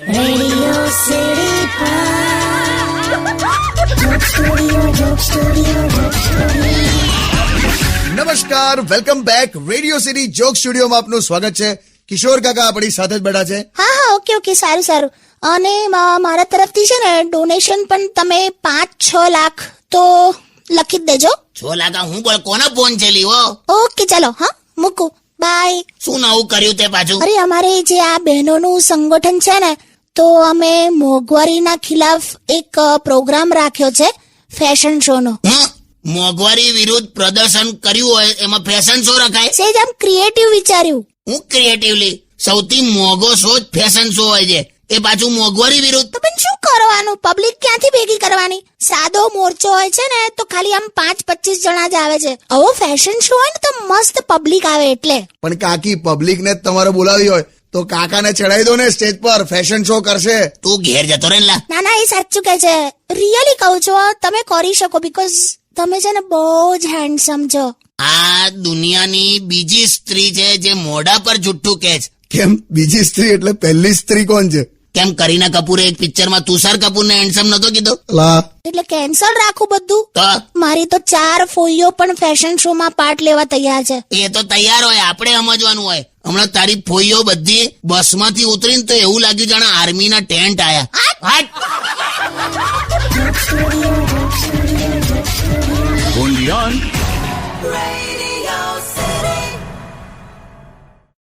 Radio city નમસ્કાર, welcome back. Radio city joke સ્ટુડિયોમાં આપનું સ્વાગત છે. કિશોર કાકા આપણી સાથે જ બેઠા છે. હા, ઓકે, સારું. અને મારા તરફથી છે ને ડોનેશન પણ તમે 5-6 લાખ તો લખી જ દેજો. 6 લાખ હું બોલ, કોના ફોન છે લીવો? ઓકે, ચલો, હા, મૂકું, બાય. શું નવું કર્યું તે પાછું? અરે, અમારે જે આ બહેનોનું સંગઠન છે ને, તો અમે મોંઘવારીના ખિલાફ એક પ્રોગ્રામ રાખ્યો છે, ફેશન શો નો. મોંઘવારી વિરુદ્ધ પ્રદર્શન કર્યું હોય એમાં ફેશન શો રખાય? સેજ આમ ક્રિએટિવ વિચાર્યું. હું ક્રિએટિવલી સૌથી મોંઘો શો જ ફેશન શો હોય છે, એ પાછું મોંઘવારી વિરુદ્ધ. તો પણ શું કરવાનું, પબ્લિક ક્યાંથી ભેગી કરવાની? સાદો મોરચો હોય છે ને તો ખાલી આમ 5-25 જણા જ આવે છે. આવો ફેશન શો હોય ને તો મસ્ત પબ્લિક આવે એટલે. પણ કાકી, પબ્લિક ને તમારે બોલાવી હોય તો કાકાને ચડાવી દો ને સ્ટેજ પર, ફેશન શો કરશે. તું ઘેર જતો રહે ને લા. ના, એ સાચું કે છે. રિયલી કહું છું, તમે કરી શકો, બીકોઝ તમે છે ને બહુ જ હેન્ડસમ છો. આ દુનિયાની બીજી સ્ત્રી છે જે મોઢા પર જુઠ્ઠું કહે છે. કેમ, બીજી સ્ત્રી એટલે પહેલી સ્ત્રી કોણ છે? કેમ કરીના કપૂરે એક પિક્ચરમાં તુષાર કપૂરને હેન્ડસમ નતો કીધો? લા, એટલે કેન્સલ રાખું બધું? તો મારી તો 4 ફોઈઓ પણ ફેશન શો માં પાર્ટ લેવા તૈયાર છે. એ તો તૈયાર હોય, આપણે સમજવાનું હોય. હમણાં તારી ફોઈઓ બધી બસમાંથી ઉતરીને તો એવું લાગ્યું જાણે આર્મીના ટેન્ટ આયા. Only on Radio